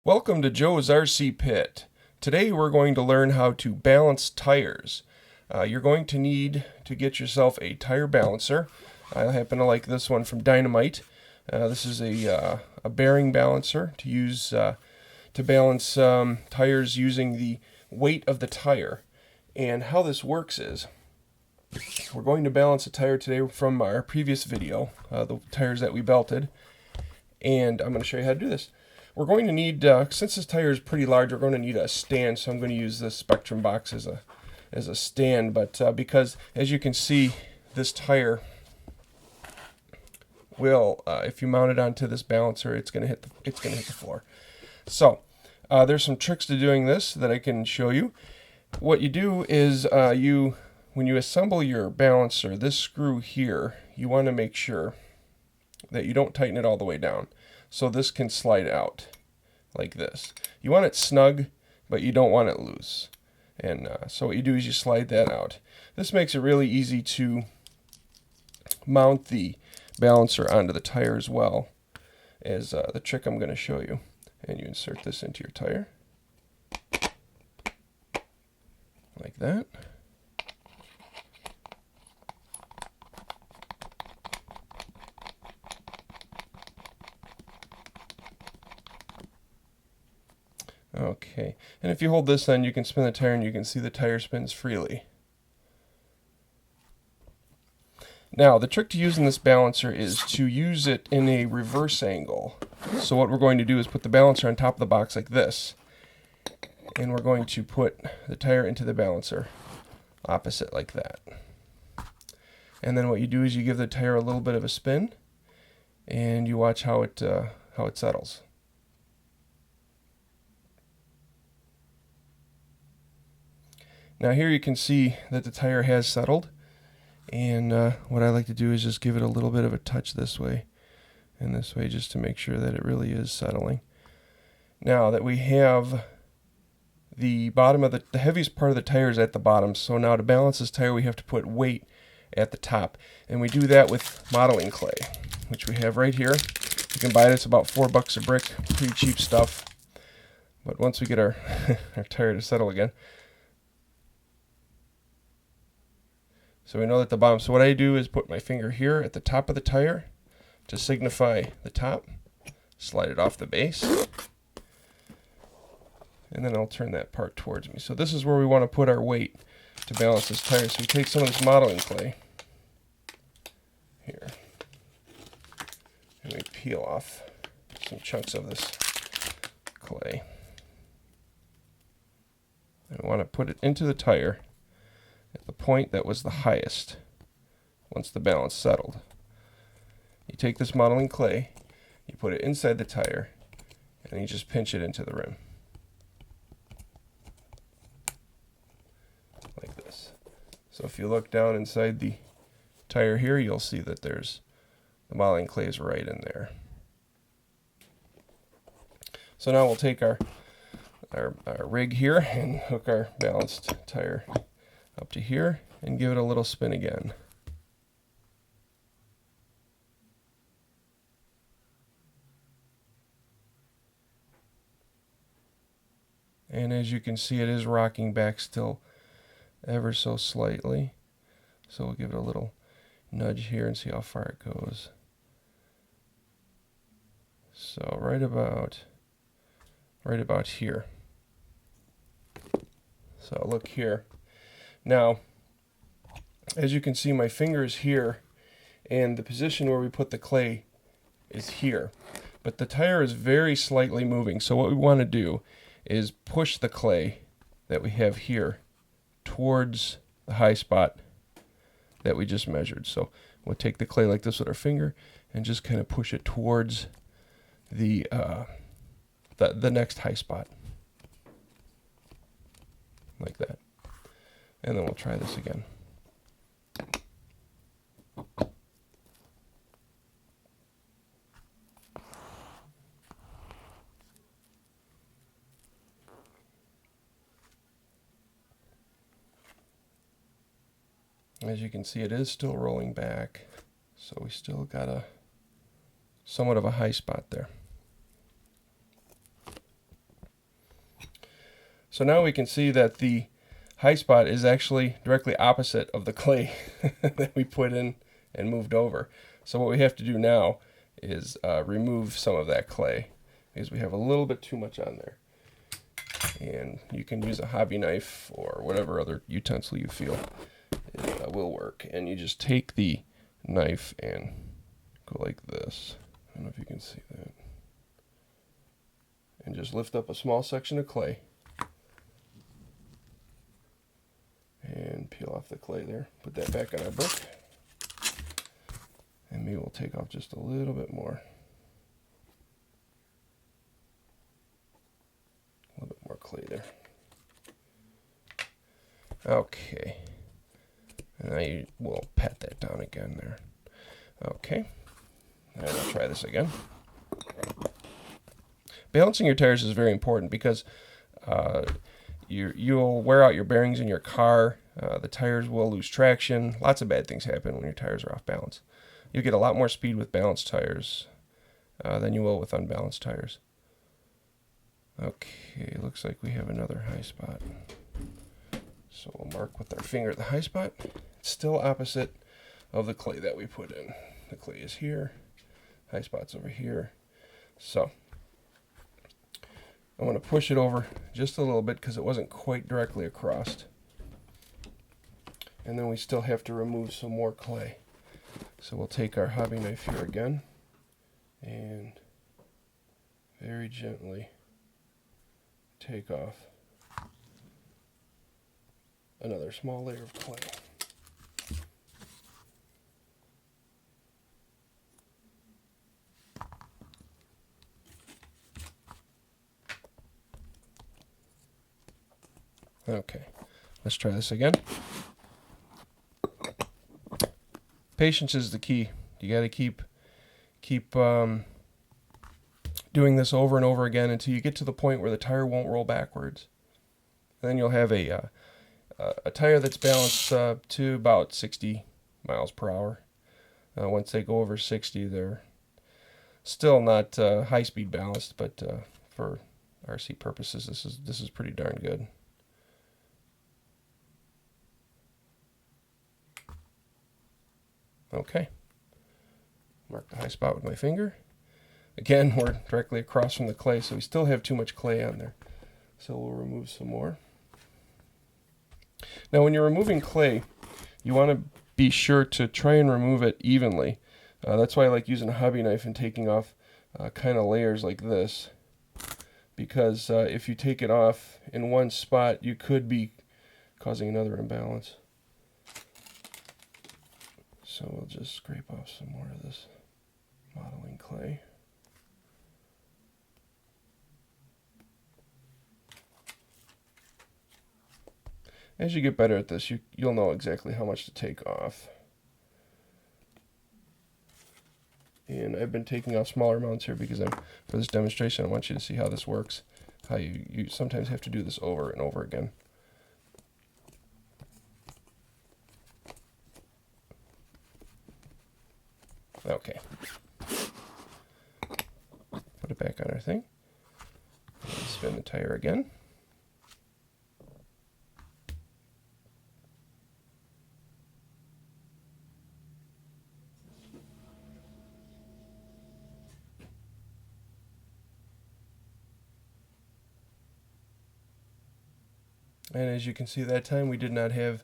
Welcome to Joe's RC Pit. Today we're going to learn how to balance tires. You're going to need to get yourself a tire balancer. I happen to like this one from Dynamite. This is a bearing balancer to use to balance tires using the weight of the tire. And how this works is we're going to balance a tire today from our previous video, the tires that we belted. And I'm going to show you how to do this. We're going to need, since this tire is pretty large, we're going to need a stand, so I'm going to use this Spectrum box as a stand, but because, as you can see, this tire will, if you mount it onto this balancer, it's going to hit the floor. So, there's some tricks to doing this that I can show you. What you do is, when you assemble your balancer, this screw here, you want to make sure that you don't tighten it all the way down. So this can slide out like this. You want it snug, but you don't want it loose. And so what you do is you slide that out. This makes it really easy to mount the balancer onto the tire as well as the trick I'm going to show you. And you insert this into your tire like that. Okay, and if you hold this then you can spin the tire and you can see the tire spins freely. Now the trick to using this balancer is to use it in a reverse angle. So what we're going to do is put the balancer on top of the box like this, and we're going to put the tire into the balancer opposite like that. And then what you do is you give the tire a little bit of a spin and you watch how it settles. Now here you can see that the tire has settled, and what I like to do is just give it a little bit of a touch this way and this way just to make sure that it really is settling. Now that we have the bottom of the heaviest part of the tire is at the bottom, so now to balance this tire we have to put weight at the top, and we do that with modeling clay, which we have right here. You can buy it, it's about $4 a brick, pretty cheap stuff. But once we get our tire to settle again, so we know that the bottom, so what I do is put my finger here at the top of the tire to signify the top, slide it off the base, and then I'll turn that part towards me. So this is where we want to put our weight to balance this tire. So we take some of this modeling clay here, and we peel off some chunks of this clay. And we want to put it into the tire at the point that was the highest once the balance settled. You take this modeling clay, you put it inside the tire, and you just pinch it into the rim. Like this. So if you look down inside the tire here, you'll see that there's the modeling clay is right in there. So now we'll take our rig here and hook our balanced tire up to here and give it a little spin again. And as you can see, it is rocking back still ever so slightly. So we'll give it a little nudge here and see how far it goes. So right about here. So look here. Now, as you can see, my finger is here, and the position where we put the clay is here. But the tire is very slightly moving, so what we want to do is push the clay that we have here towards the high spot that we just measured. So we'll take the clay like this with our finger and just kind of push it towards the next high spot. Like that. And then we'll try this again. As you can see, it is still rolling back, so we still got somewhat of a high spot there. So now we can see that the high spot is actually directly opposite of the clay that we put in and moved over. So what we have to do now is remove some of that clay because we have a little bit too much on there. And you can use a hobby knife or whatever other utensil you feel will work. And you just take the knife and go like this. I don't know if you can see that. And just lift up a small section of clay. And peel off the clay there. Put that back on our brick. And maybe we'll take off just a little bit more. A little bit more clay there. Okay. And I will pat that down again there. Okay. And I'll try this again. Balancing your tires is very important because you'll wear out your bearings in your car. The tires will lose traction. Lots of bad things happen when your tires are off balance. You'll get a lot more speed with balanced tires than you will with unbalanced tires. Okay, looks like we have another high spot. So we'll mark with our finger the high spot. It's still opposite of the clay that we put in. The clay is here. High spot's over here. So I want to push it over just a little bit because it wasn't quite directly across. And then we still have to remove some more clay. So we'll take our hobby knife here again and very gently take off another small layer of clay. Okay, let's try this again. Patience is the key. You got to keep doing this over and over again until you get to the point where the tire won't roll backwards. Then you'll have a tire that's balanced to about 60 miles per hour. Once they go over 60, they're still not high-speed balanced, but for RC purposes, this is pretty darn good. Okay, mark the high spot with my finger. Again, we're directly across from the clay, so we still have too much clay on there. So we'll remove some more. Now when you're removing clay, you want to be sure to try and remove it evenly. That's why I like using a hobby knife and taking off kind of layers like this. Because if you take it off in one spot, you could be causing another imbalance. So we'll just scrape off some more of this modeling clay. As you get better at this, you'll know exactly how much to take off. And I've been taking off smaller amounts here because for this demonstration I want you to see how this works. How you sometimes have to do this over and over again. Okay. Put it back on our thing. And spin the tire again. And as you can see, that time we did not have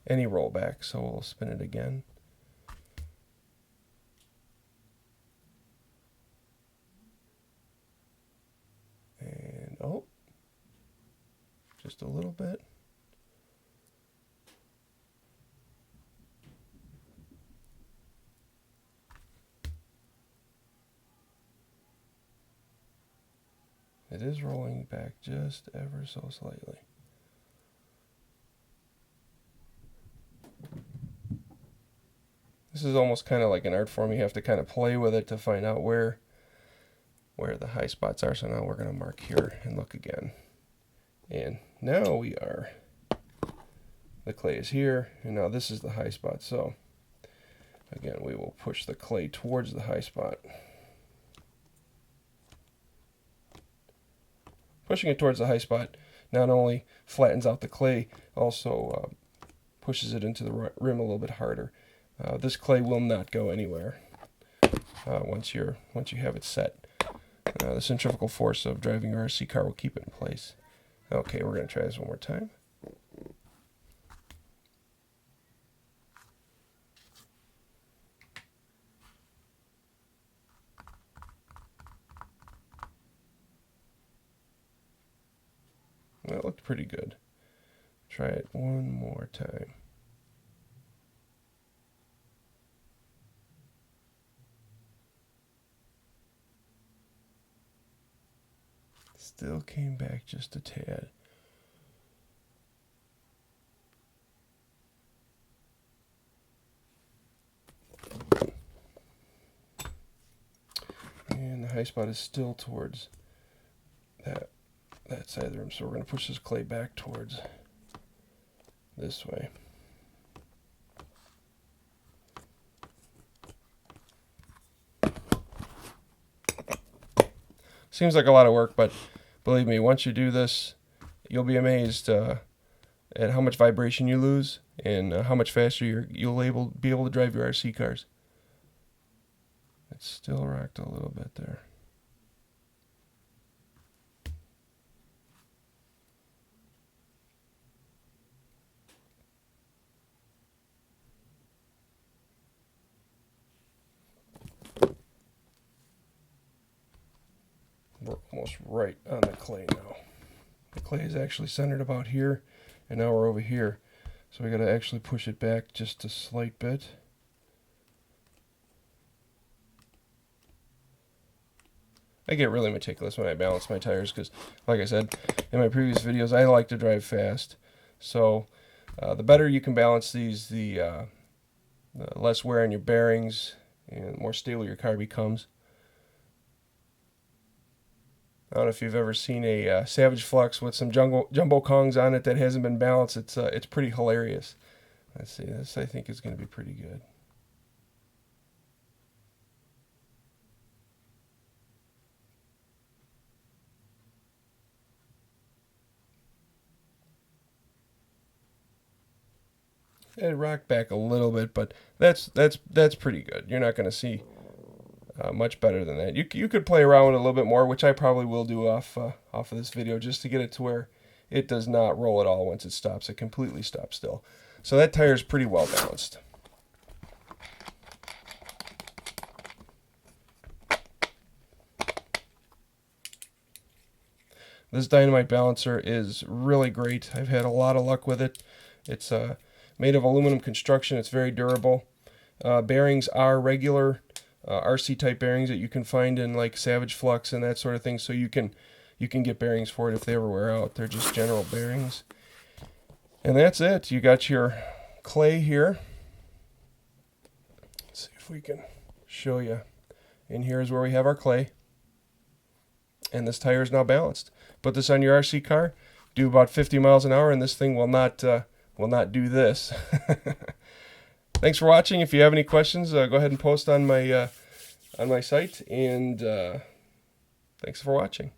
any rollback, so we'll spin it again. And oh, just a little bit. It is rolling back just ever so slightly. This is almost kind of like an art form. You have to kind of play with it to find out where the high spots are. So now we're going to mark here and look again. And now we are, the clay is here, and now this is the high spot. So again, we will push the clay towards the high spot. Pushing it towards the high spot not only flattens out the clay, also pushes it into the rim a little bit harder. This clay will not go anywhere once you have it set. The centrifugal force of driving your RC car will keep it in place. Okay, we're going to try this one more time. That looked pretty good. Try it one more time. Still came back just a tad. And the high spot is still towards that side of the rim, so we're going to push this clay back towards this way. Seems like a lot of work, but believe me, once you do this, you'll be amazed at how much vibration you lose and how much faster you'll be able to drive your RC cars. It's still rocked a little bit there. We're almost right on the clay now. The clay is actually centered about here, and now we're over here. So we got to actually push it back just a slight bit. I get really meticulous when I balance my tires because, like I said in my previous videos, I like to drive fast. So the better you can balance these, the less wear on your bearings and the more stable your car becomes. I don't know if you've ever seen a Savage Flux with some jumbo Kongs on it that hasn't been balanced. It's pretty hilarious. Let's see, this I think is going to be pretty good. It rocked back a little bit, but that's pretty good. You're not going to see much better than that. You could play around with it a little bit more, which I probably will do off of this video, just to get it to where it does not roll at all once it stops. It completely stops still. So that tire is pretty well balanced. This dynamite balancer is really great. I've had a lot of luck with it. It's made of aluminum construction. It's very durable. Bearings are regular RC type bearings that you can find in like Savage Flux and that sort of thing, so you can get bearings for it if they ever wear out. They're just general bearings. And that's it. You got your clay here. Let's see if we can show you. And here's where we have our clay. And this tire is now balanced. Put this on your RC car, do about 50 miles an hour, and this thing will not do this. Thanks for watching. If you have any questions, go ahead and post on my site. And thanks for watching.